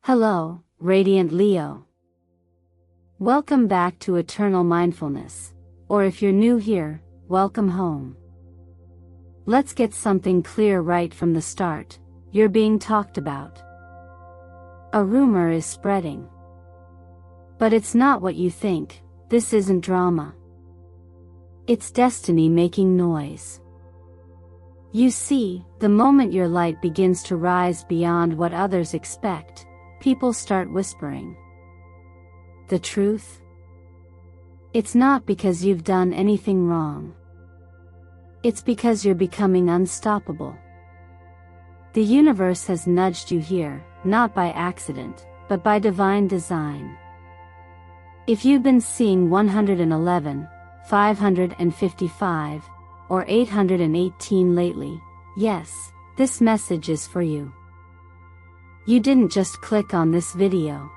Hello, Radiant Leo. Welcome back to Eternal Mindfulness, or if you're new here, welcome home. Let's get something clear right from the start. You're being talked about. A rumor is spreading. But it's not what you think. This isn't drama. It's destiny making noise. You see, the moment your light begins to rise beyond what others expect, people start whispering. The truth? It's not because you've done anything wrong. It's because you're becoming unstoppable. The universe has nudged you here, not by accident, but by divine design. If you've been seeing 111, 555, or 818 lately, yes, this message is for you. You didn't just click on this video.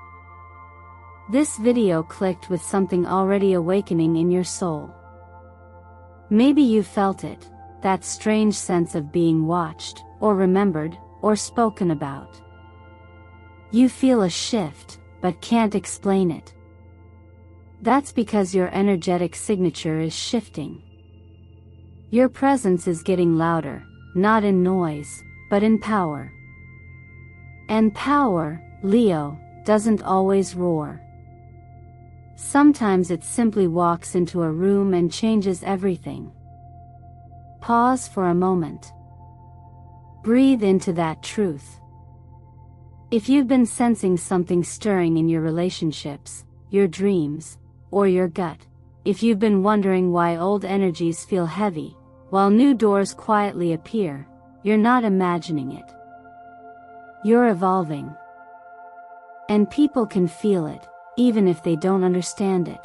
This video clicked with something already awakening in your soul. Maybe you felt it, that strange sense of being watched, or remembered, or spoken about. You feel a shift, but can't explain it. That's because your energetic signature is shifting. Your presence is getting louder, not in noise, but in power. And power, Leo, doesn't always roar. Sometimes it simply walks into a room and changes everything. Pause for a moment. Breathe into that truth. If you've been sensing something stirring in your relationships, your dreams, or your gut, if you've been wondering why old energies feel heavy, while new doors quietly appear, you're not imagining it. You're evolving. And people can feel it, even if they don't understand it.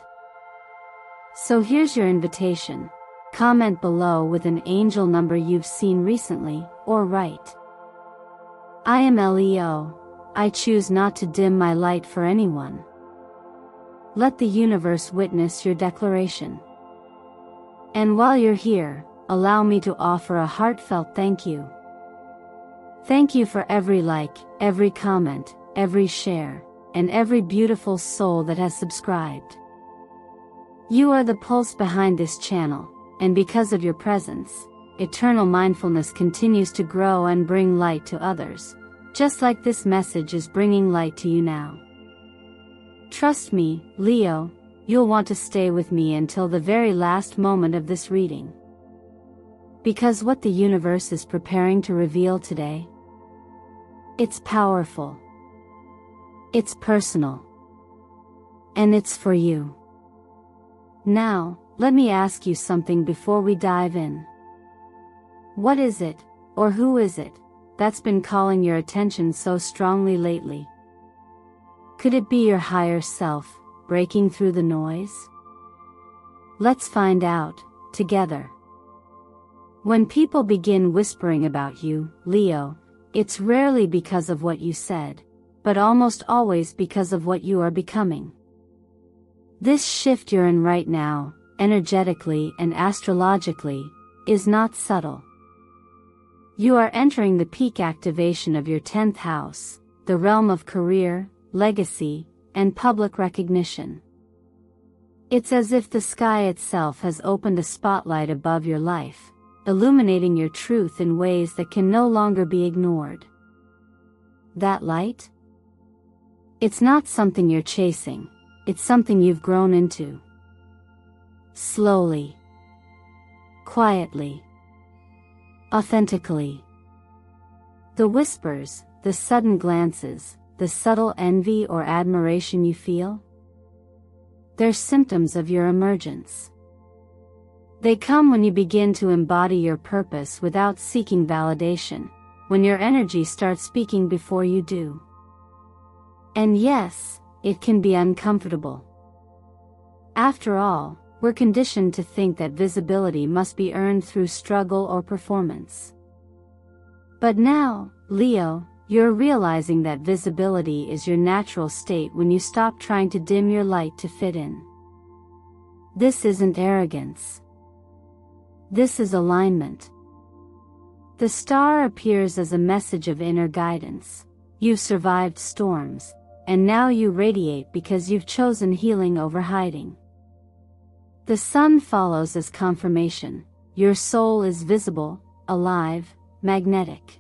So here's your invitation. Comment below with an angel number you've seen recently, or write, I am Leo. I choose not to dim my light for anyone. Let the universe witness your declaration. And while you're here, allow me to offer a heartfelt thank you. Thank you for every like, every comment, every share, and every beautiful soul that has subscribed. You are the pulse behind this channel, and because of your presence, Eternal Mindfulness continues to grow and bring light to others, just like this message is bringing light to you now. Trust me, Leo, you'll want to stay with me until the very last moment of this reading. Because what the universe is preparing to reveal today, it's powerful. It's personal. And it's for you. Now, let me ask you something before we dive in. What is it, or who is it, that's been calling your attention so strongly lately? Could it be your higher self, breaking through the noise? Let's find out, together. When people begin whispering about you, Leo, it's rarely because of what you said, but almost always because of what you are becoming. This shift you're in right now, energetically and astrologically, is not subtle. You are entering the peak activation of your 10th house, the realm of career, legacy, and public recognition. It's as if the sky itself has opened a spotlight above your life, illuminating your truth in ways that can no longer be ignored. That light? It's not something you're chasing, it's something you've grown into. Slowly. Quietly. Authentically. The whispers, the sudden glances, the subtle envy or admiration you feel? They're symptoms of your emergence. They come when you begin to embody your purpose without seeking validation, when your energy starts speaking before you do. And yes, it can be uncomfortable. After all, we're conditioned to think that visibility must be earned through struggle or performance. But now, Leo, you're realizing that visibility is your natural state when you stop trying to dim your light to fit in. This isn't arrogance. This is alignment. The star appears as a message of inner guidance. You've survived storms, and now you radiate because you've chosen healing over hiding. The sun follows as confirmation. Your soul is visible, alive, magnetic.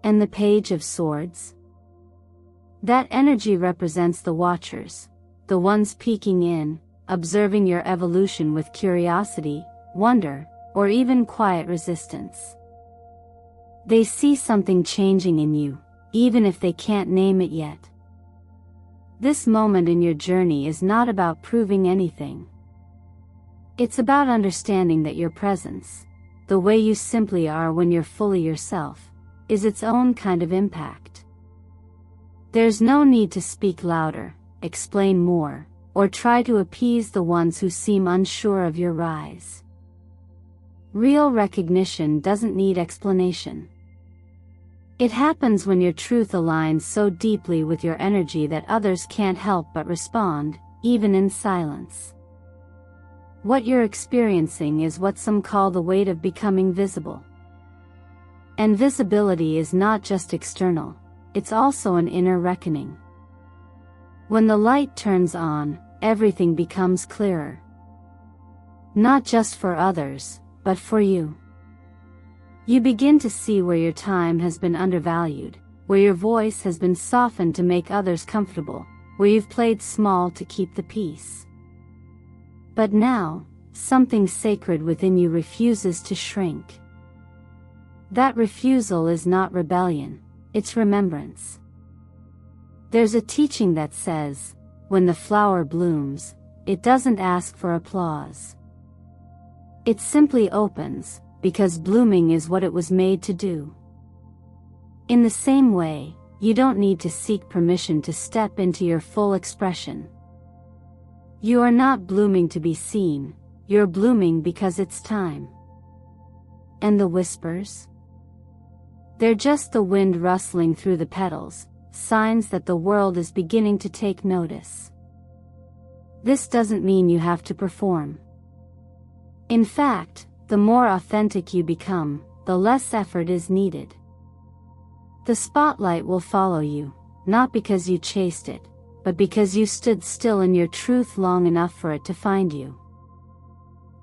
And the Page of Swords? That energy represents the watchers, the ones peeking in, observing your evolution with curiosity, wonder, or even quiet resistance. They see something changing in you, even if they can't name it yet. This moment in your journey is not about proving anything. It's about understanding that your presence, the way you simply are when you're fully yourself, is its own kind of impact. There's no need to speak louder, explain more, or try to appease the ones who seem unsure of your rise. Real recognition doesn't need explanation. It happens when your truth aligns so deeply with your energy that others can't help but respond, even in silence. What you're experiencing is what some call the weight of becoming visible. And visibility is not just external, it's also an inner reckoning. When the light turns on, everything becomes clearer. Not just for others, but for you. You begin to see where your time has been undervalued, where your voice has been softened to make others comfortable, where you've played small to keep the peace. But now, something sacred within you refuses to shrink. That refusal is not rebellion, it's remembrance. There's a teaching that says, when the flower blooms, it doesn't ask for applause. It simply opens, because blooming is what it was made to do. In the same way, you don't need to seek permission to step into your full expression. You are not blooming to be seen, you're blooming because it's time. And the whispers? They're just the wind rustling through the petals, signs that the world is beginning to take notice. This doesn't mean you have to perform. In fact, the more authentic you become, the less effort is needed. The spotlight will follow you, not because you chased it, but because you stood still in your truth long enough for it to find you.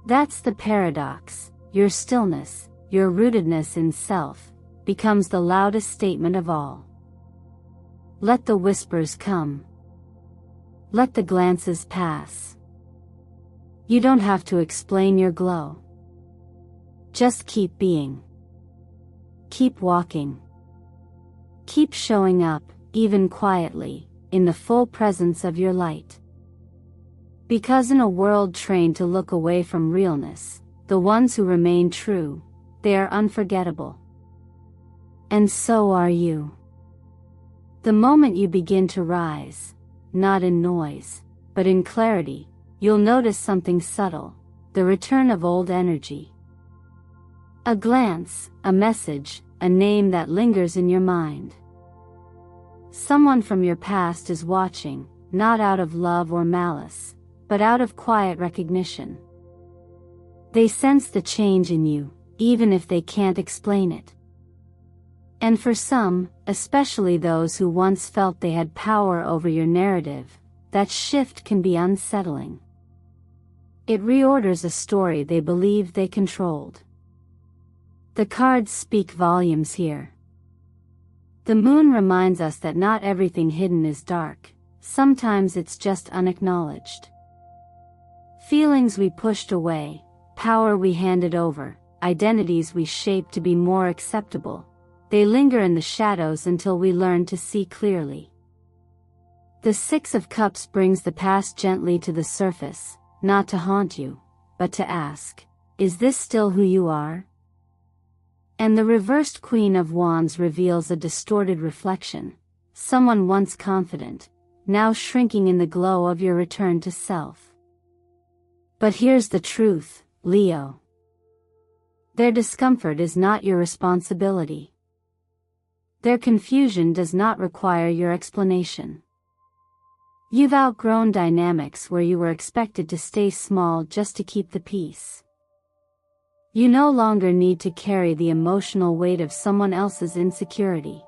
That's the paradox. Your stillness, your rootedness in self, becomes the loudest statement of all. Let the whispers come. Let the glances pass. You don't have to explain your glow. Just keep being. Keep walking. Keep showing up, even quietly, in the full presence of your light. Because in a world trained to look away from realness, the ones who remain true, they are unforgettable. And so are you. The moment you begin to rise, not in noise, but in clarity, you'll notice something subtle, the return of old energy. A glance, a message, a name that lingers in your mind. Someone from your past is watching, not out of love or malice, but out of quiet recognition. They sense the change in you, even if they can't explain it. And for some, especially those who once felt they had power over your narrative, that shift can be unsettling. It reorders a story they believed they controlled. The cards speak volumes here. The moon reminds us that not everything hidden is dark, sometimes it's just unacknowledged. Feelings we pushed away, power we handed over, identities we shaped to be more acceptable, they linger in the shadows until we learn to see clearly. The Six of Cups brings the past gently to the surface, not to haunt you, but to ask, is this still who you are? And the reversed Queen of Wands reveals a distorted reflection, someone once confident, now shrinking in the glow of your return to self. But here's the truth, Leo. Their discomfort is not your responsibility. Their confusion does not require your explanation. You've outgrown dynamics where you were expected to stay small just to keep the peace. You no longer need to carry the emotional weight of someone else's insecurity.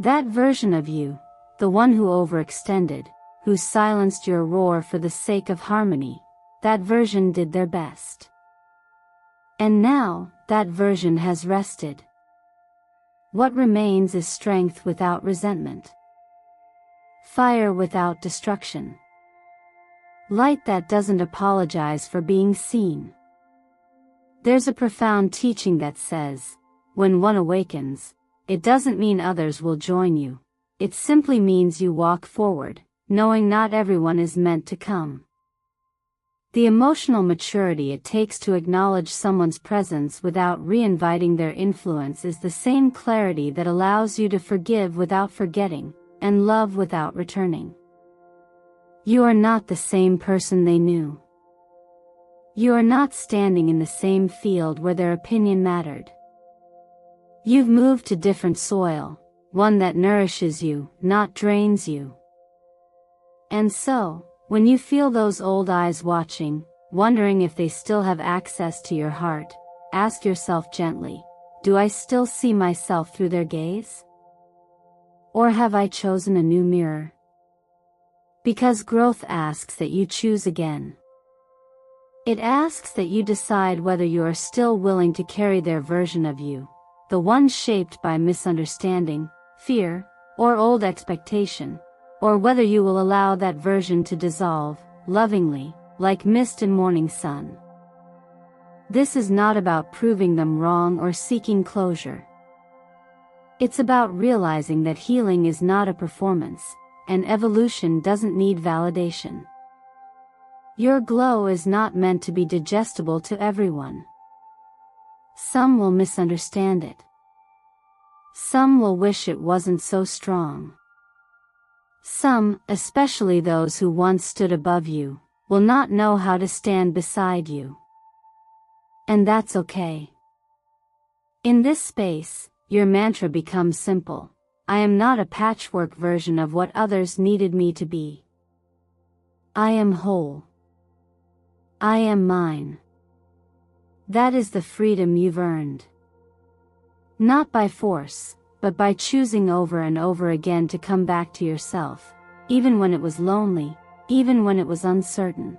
That version of you, the one who overextended, who silenced your roar for the sake of harmony, that version did their best. And now, that version has rested. What remains is strength without resentment. Fire without destruction. Light that doesn't apologize for being seen. There's a profound teaching that says, when one awakens, it doesn't mean others will join you. It simply means you walk forward, knowing not everyone is meant to come. The emotional maturity it takes to acknowledge someone's presence without re-inviting their influence is the same clarity that allows you to forgive without forgetting, and love without returning. You are not the same person they knew. You are not standing in the same field where their opinion mattered. You've moved to different soil, one that nourishes you, not drains you. And so, when you feel those old eyes watching, wondering if they still have access to your heart, ask yourself gently, do I still see myself through their gaze? Or have I chosen a new mirror? Because growth asks that you choose again. It asks that you decide whether you are still willing to carry their version of you, the one shaped by misunderstanding, fear, or old expectation, or whether you will allow that version to dissolve, lovingly, like mist in morning sun. This is not about proving them wrong or seeking closure. It's about realizing that healing is not a performance, and evolution doesn't need validation. Your glow is not meant to be digestible to everyone. Some will misunderstand it. Some will wish it wasn't so strong. Some, especially those who once stood above you, will not know how to stand beside you. And that's okay. In this space, your mantra becomes simple. I am not a patchwork version of what others needed me to be. I am whole. I am mine. That is the freedom you've earned. Not by force, but by choosing over and over again to come back to yourself, even when it was lonely, even when it was uncertain.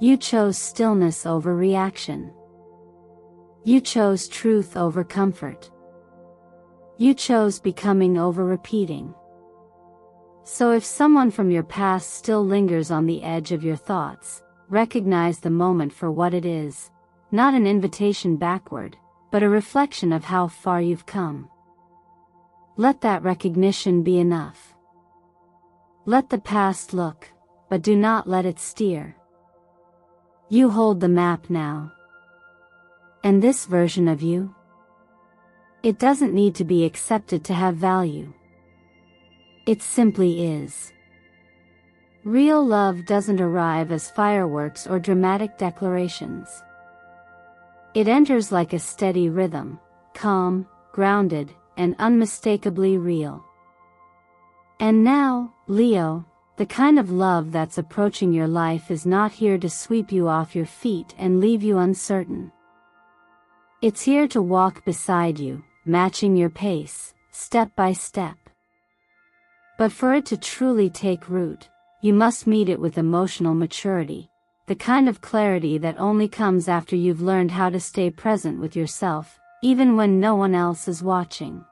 You chose stillness over reaction. You chose truth over comfort. You chose becoming over repeating. So if someone from your past still lingers on the edge of your thoughts, recognize the moment for what it is, not an invitation backward, but a reflection of how far you've come. Let that recognition be enough. Let the past look, but do not let it steer. You hold the map now. And this version of you? It doesn't need to be accepted to have value. It simply is. Real love doesn't arrive as fireworks or dramatic declarations. It enters like a steady rhythm, calm, grounded, and unmistakably real. And now, Leo, the kind of love that's approaching your life is not here to sweep you off your feet and leave you uncertain. It's here to walk beside you, matching your pace, step by step. But for it to truly take root, you must meet it with emotional maturity, the kind of clarity that only comes after you've learned how to stay present with yourself, even when no one else is watching.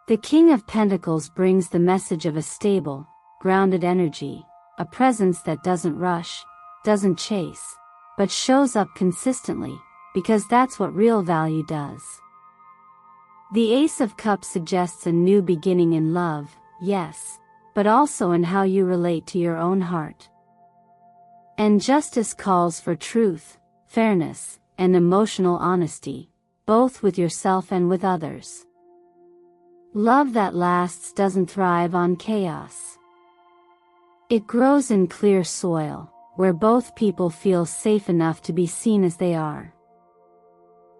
The King of Pentacles brings the message of a stable, grounded energy, a presence that doesn't rush, doesn't chase, but shows up consistently, because that's what real value does. The Ace of Cups suggests a new beginning in love, yes, but also in how you relate to your own heart. And justice calls for truth, fairness, and emotional honesty, both with yourself and with others. Love that lasts doesn't thrive on chaos. It grows in clear soil, where both people feel safe enough to be seen as they are.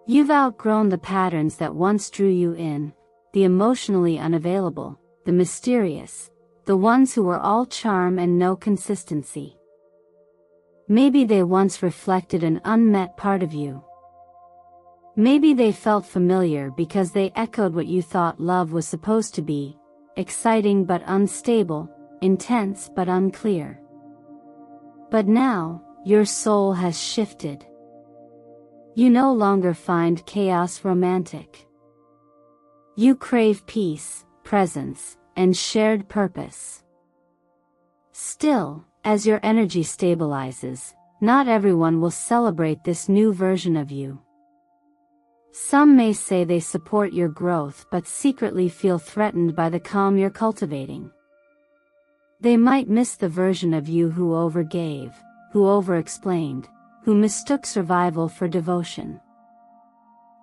You've outgrown the patterns that once drew you in, the emotionally unavailable, the mysterious, the ones who were all charm and no consistency. Maybe they once reflected an unmet part of you. Maybe they felt familiar because they echoed what you thought love was supposed to be: exciting but unstable, intense but unclear. But now, your soul has shifted. You no longer find chaos romantic. You crave peace, presence, and shared purpose. Still, as your energy stabilizes, not everyone will celebrate this new version of you. Some may say they support your growth but secretly feel threatened by the calm you're cultivating. They might miss the version of you who overgave, who over-explained, who mistook survival for devotion.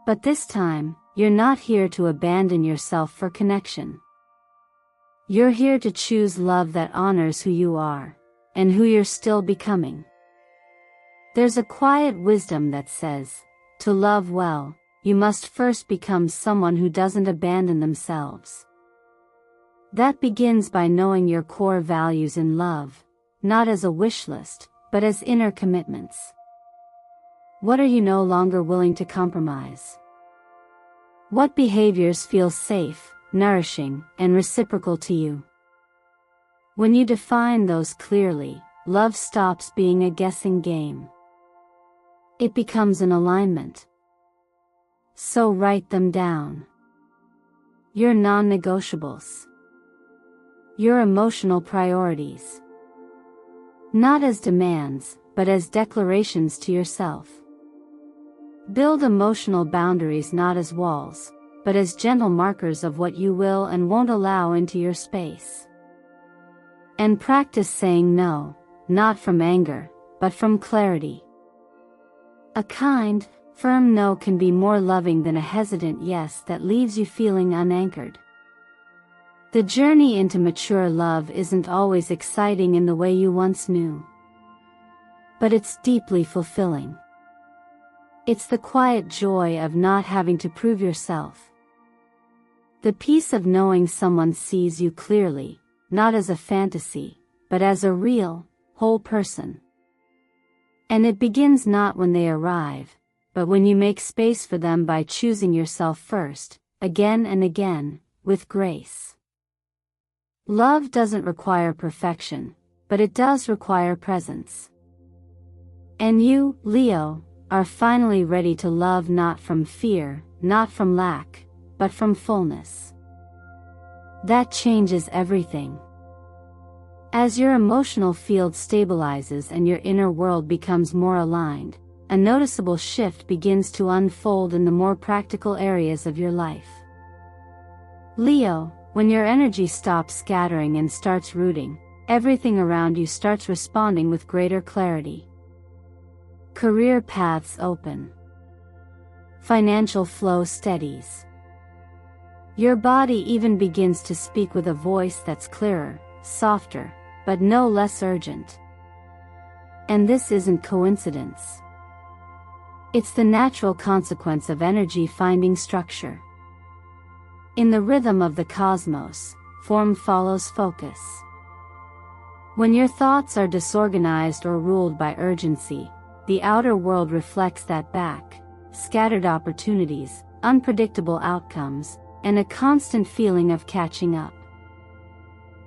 But this time, you're not here to abandon yourself for connection. You're here to choose love that honors who you are, and who you're still becoming. There's a quiet wisdom that says, to love well, you must first become someone who doesn't abandon themselves. That begins by knowing your core values in love, not as a wish list, but as inner commitments. What are you no longer willing to compromise? What behaviors feel safe, nourishing, and reciprocal to you? When you define those clearly, love stops being a guessing game. It becomes an alignment. So write them down. Your non-negotiables. Your emotional priorities. Not as demands, but as declarations to yourself. Build emotional boundaries not as walls, but as gentle markers of what you will and won't allow into your space. And practice saying no, not from anger, but from clarity. A kind, firm no can be more loving than a hesitant yes that leaves you feeling unanchored. The journey into mature love isn't always exciting in the way you once knew. But it's deeply fulfilling. It's the quiet joy of not having to prove yourself. The peace of knowing someone sees you clearly, not as a fantasy, but as a real, whole person. And it begins not when they arrive, but when you make space for them by choosing yourself first, again and again, with grace. Love doesn't require perfection, but it does require presence. And you, Leo, are finally ready to love not from fear, not from lack, but from fullness. That changes everything. As your emotional field stabilizes and your inner world becomes more aligned, a noticeable shift begins to unfold in the more practical areas of your life. Leo, when your energy stops scattering and starts rooting, everything around you starts responding with greater clarity. Career paths open. Financial flow steadies. Your body even begins to speak with a voice that's clearer, softer, but no less urgent. And this isn't coincidence. It's the natural consequence of energy finding structure. In the rhythm of the cosmos, form follows focus. When your thoughts are disorganized or ruled by urgency, the outer world reflects that back: scattered opportunities, unpredictable outcomes, and a constant feeling of catching up.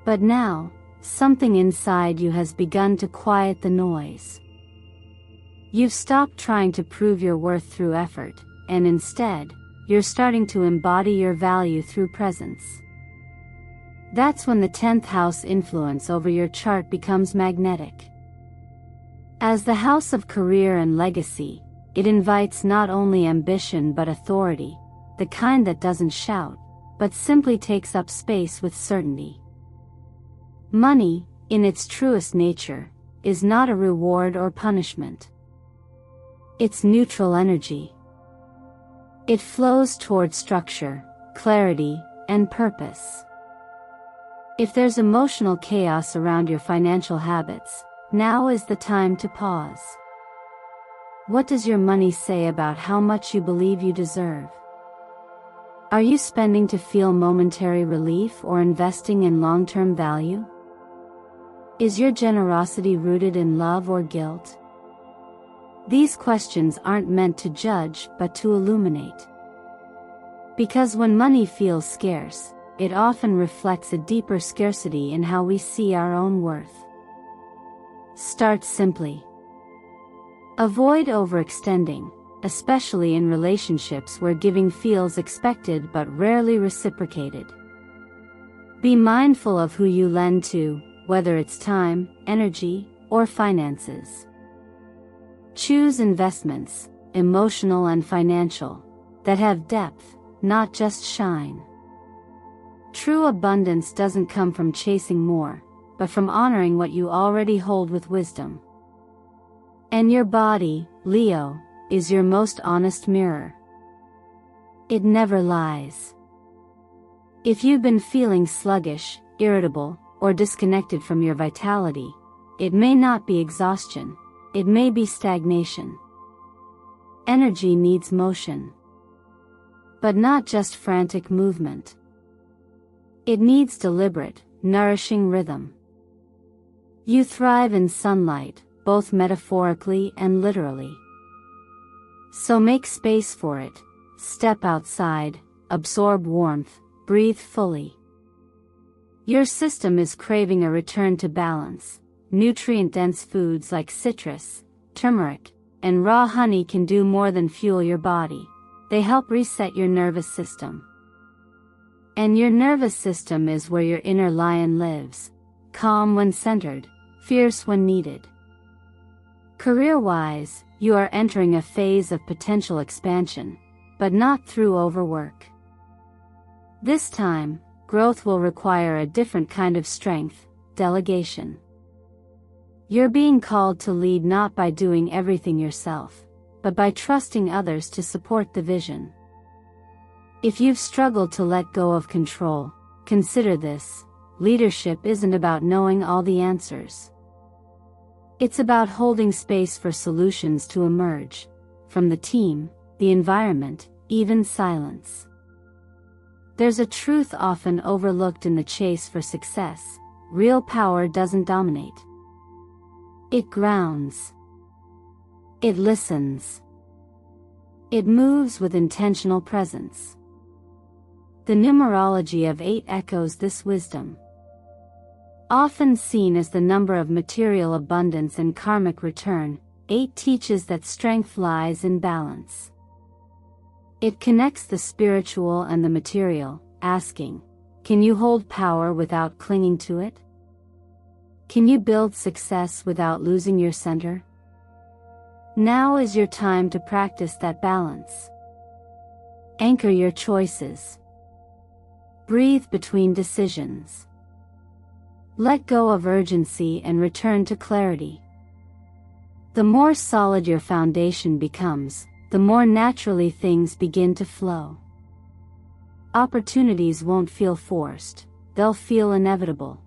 But now, something inside you has begun to quiet the noise. You've stopped trying to prove your worth through effort, and instead, you're starting to embody your value through presence. That's when the 10th house influence over your chart becomes magnetic. As the house of career and legacy, it invites not only ambition but authority, the kind that doesn't shout, but simply takes up space with certainty. Money, in its truest nature, is not a reward or punishment. It's neutral energy. It flows toward structure, clarity, and purpose. If there's emotional chaos around your financial habits, now is the time to pause. What does your money say about how much you believe you deserve? Are you spending to feel momentary relief or investing in long-term value? Is your generosity rooted in love or guilt? These questions aren't meant to judge but to illuminate. Because when money feels scarce, it often reflects a deeper scarcity in how we see our own worth. Start simply. Avoid overextending, especially in relationships where giving feels expected but rarely reciprocated. Be mindful of who you lend to, whether it's time, energy, or finances. Choose investments, emotional and financial, that have depth, not just shine. True abundance doesn't come from chasing more, but from honoring what you already hold with wisdom. And your body, Leo, is your most honest mirror. It never lies. If you've been feeling sluggish, irritable, or disconnected from your vitality, it may not be exhaustion, it may be stagnation. Energy needs motion. But not just frantic movement. It needs deliberate, nourishing rhythm. You thrive in sunlight, both metaphorically and literally. So make space for it, step outside, absorb warmth, breathe fully. Your system is craving a return to balance. Nutrient-dense foods like citrus, turmeric, and raw honey can do more than fuel your body. They help reset your nervous system. And your nervous system is where your inner lion lives, calm when centered, fierce when needed. Career-wise, you are entering a phase of potential expansion, but not through overwork. This time, growth will require a different kind of strength, delegation. You're being called to lead not by doing everything yourself, but by trusting others to support the vision. If you've struggled to let go of control, consider this: leadership isn't about knowing all the answers. It's about holding space for solutions to emerge, from the team, the environment, even silence. There's a truth often overlooked in the chase for success: real power doesn't dominate. It grounds. It listens. It moves with intentional presence. The numerology of 8 echoes this wisdom. Often seen as the number of material abundance and karmic return, 8 teaches that strength lies in balance. It connects the spiritual and the material, asking, can you hold power without clinging to it? Can you build success without losing your center? Now is your time to practice that balance. Anchor your choices. Breathe between decisions. Let go of urgency and return to clarity. The more solid your foundation becomes, the more naturally things begin to flow. Opportunities won't feel forced, they'll feel inevitable.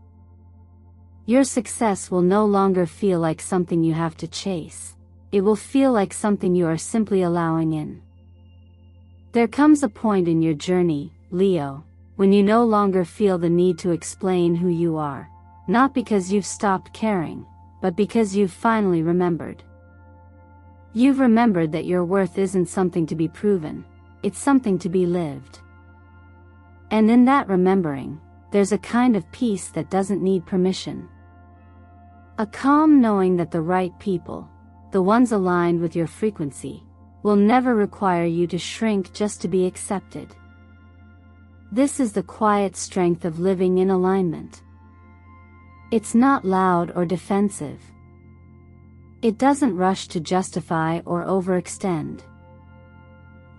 Your success will no longer feel like something you have to chase. It will feel like something you are simply allowing in. There comes a point in your journey, Leo, when you no longer feel the need to explain who you are, not because you've stopped caring, but because you've finally remembered. You've remembered that your worth isn't something to be proven, it's something to be lived. And in that remembering, there's a kind of peace that doesn't need permission. A calm knowing that the right people, the ones aligned with your frequency, will never require you to shrink just to be accepted. This is the quiet strength of living in alignment. It's not loud or defensive. It doesn't rush to justify or overextend.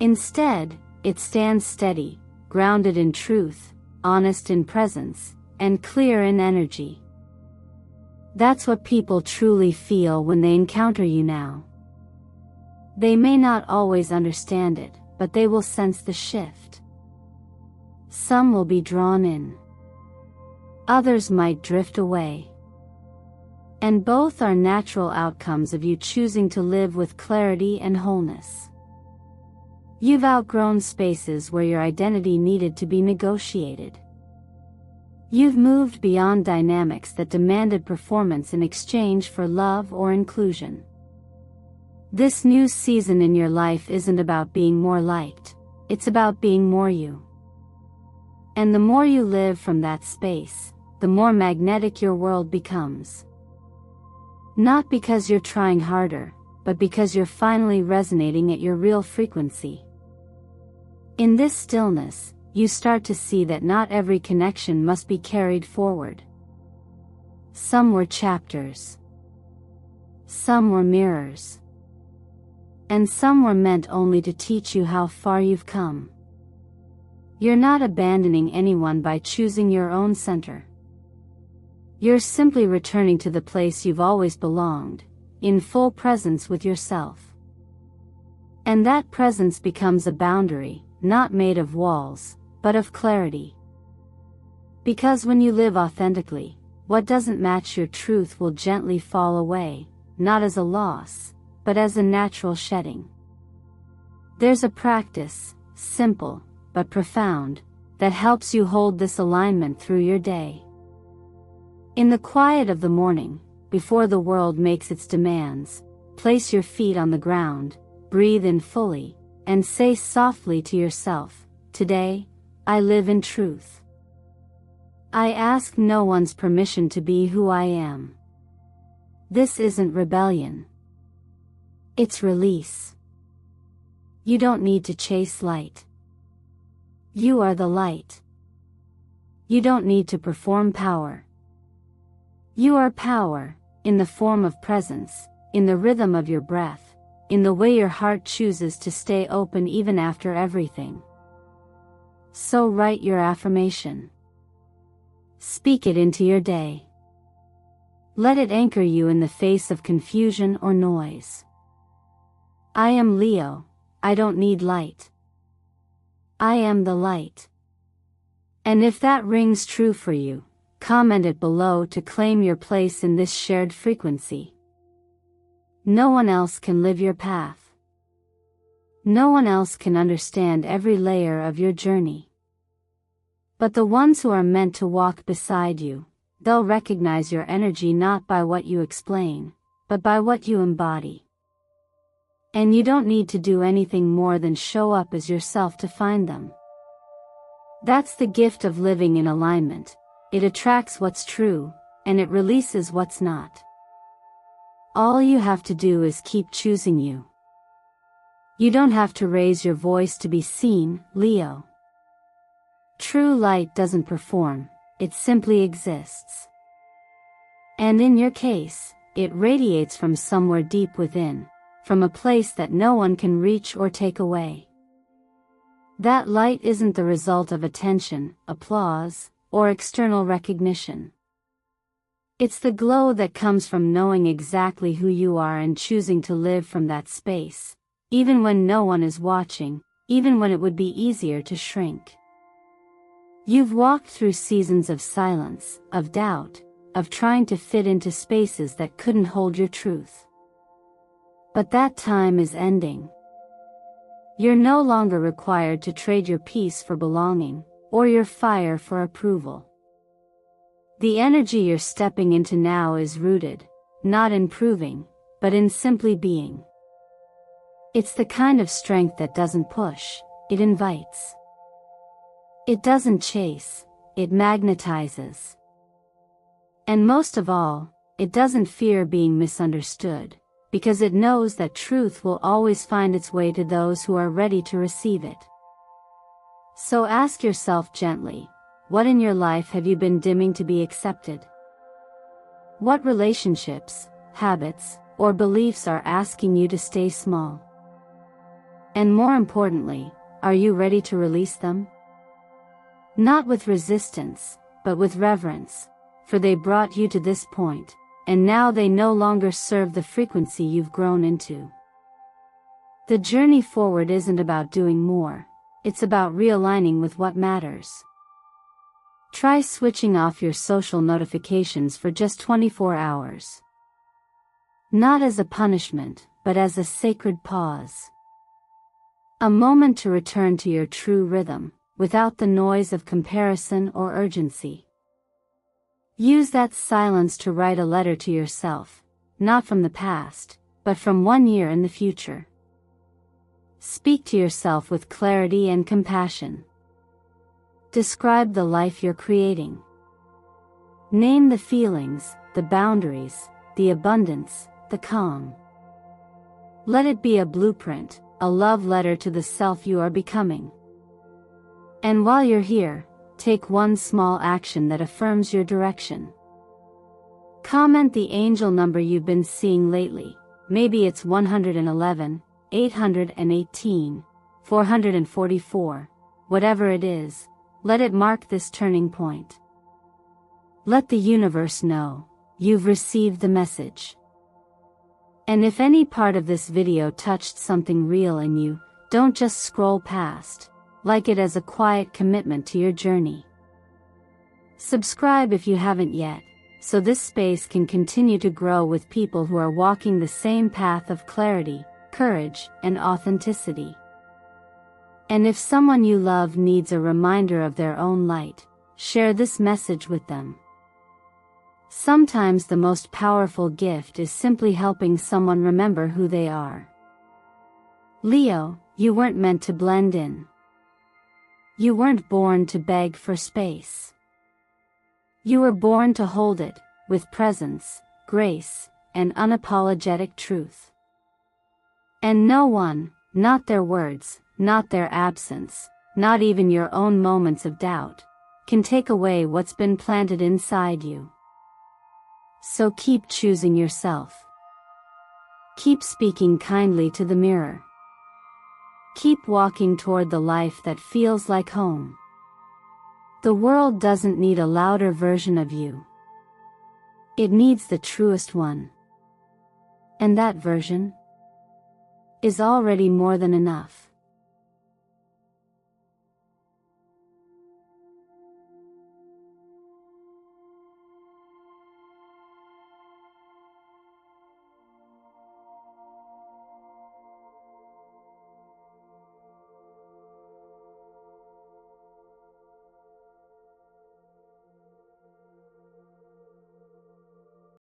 Instead, it stands steady, grounded in truth, honest in presence, and clear in energy. That's what people truly feel when they encounter you now. They may not always understand it, but they will sense the shift. Some will be drawn in. Others might drift away. And both are natural outcomes of you choosing to live with clarity and wholeness. You've outgrown spaces where your identity needed to be negotiated. You've moved beyond dynamics that demanded performance in exchange for love or inclusion. This new season in your life isn't about being more liked, it's about being more you. And the more you live from that space, the more magnetic your world becomes. Not because you're trying harder, but because you're finally resonating at your real frequency. In this stillness, you start to see that not every connection must be carried forward. Some were chapters. Some were mirrors. And some were meant only to teach you how far you've come. You're not abandoning anyone by choosing your own center. You're simply returning to the place you've always belonged, in full presence with yourself. And that presence becomes a boundary, not made of walls, but of clarity. Because when you live authentically, what doesn't match your truth will gently fall away, not as a loss, but as a natural shedding. There's a practice, simple, but profound, that helps you hold this alignment through your day. In the quiet of the morning, before the world makes its demands, place your feet on the ground, breathe in fully, and say softly to yourself, "Today, I live in truth. I ask no one's permission to be who I am." This isn't rebellion. It's release. You don't need to chase light. You are the light. You don't need to perform power. You are power, in the form of presence, in the rhythm of your breath, in the way your heart chooses to stay open even after everything. So write your affirmation. Speak it into your day. Let it anchor you in the face of confusion or noise. I am Leo, I don't need light. I am the light. And if that rings true for you, comment it below to claim your place in this shared frequency. No one else can live your path. No one else can understand every layer of your journey. But the ones who are meant to walk beside you, they'll recognize your energy not by what you explain, but by what you embody. And you don't need to do anything more than show up as yourself to find them. That's the gift of living in alignment. It attracts what's true, and it releases what's not. All you have to do is keep choosing you. You don't have to raise your voice to be seen, Leo. True light doesn't perform, it simply exists. And in your case, it radiates from somewhere deep within, from a place that no one can reach or take away. That light isn't the result of attention, applause, or external recognition. It's the glow that comes from knowing exactly who you are and choosing to live from that space, even when no one is watching, even when it would be easier to shrink. You've walked through seasons of silence, of doubt, of trying to fit into spaces that couldn't hold your truth. But that time is ending. You're no longer required to trade your peace for belonging, or your fire for approval. The energy you're stepping into now is rooted, not in proving, but in simply being. It's the kind of strength that doesn't push, it invites. It doesn't chase, it magnetizes. And most of all, it doesn't fear being misunderstood, because it knows that truth will always find its way to those who are ready to receive it. So ask yourself gently, what in your life have you been dimming to be accepted? What relationships, habits, or beliefs are asking you to stay small? And more importantly, are you ready to release them? Not with resistance, but with reverence, for they brought you to this point, and now they no longer serve the frequency you've grown into. The journey forward isn't about doing more, it's about realigning with what matters. Try switching off your social notifications for just 24 hours. Not as a punishment, but as a sacred pause. A moment to return to your true rhythm, without the noise of comparison or urgency. Use that silence to write a letter to yourself, not from the past, but from 1 year in the future. Speak to yourself with clarity and compassion. Describe the life you're creating. Name the feelings, the boundaries, the abundance, the calm. Let it be a blueprint, a love letter to the self you are becoming. And while you're here, take one small action that affirms your direction. Comment the angel number you've been seeing lately. Maybe it's 111, 818, 444, whatever it is, let it mark this turning point. Let the universe know you've received the message. And if any part of this video touched something real in you, don't just scroll past. Like it as a quiet commitment to your journey. Subscribe if you haven't yet, so this space can continue to grow with people who are walking the same path of clarity, courage, and authenticity. And if someone you love needs a reminder of their own light, share this message with them. Sometimes the most powerful gift is simply helping someone remember who they are. Leo, you weren't meant to blend in. You weren't born to beg for space. You were born to hold it, with presence, grace, and unapologetic truth. And no one, not their words, not their absence, not even your own moments of doubt, can take away what's been planted inside you. So keep choosing yourself. Keep speaking kindly to the mirror. Keep walking toward the life that feels like home. The world doesn't need a louder version of you. It needs the truest one. And that version is already more than enough.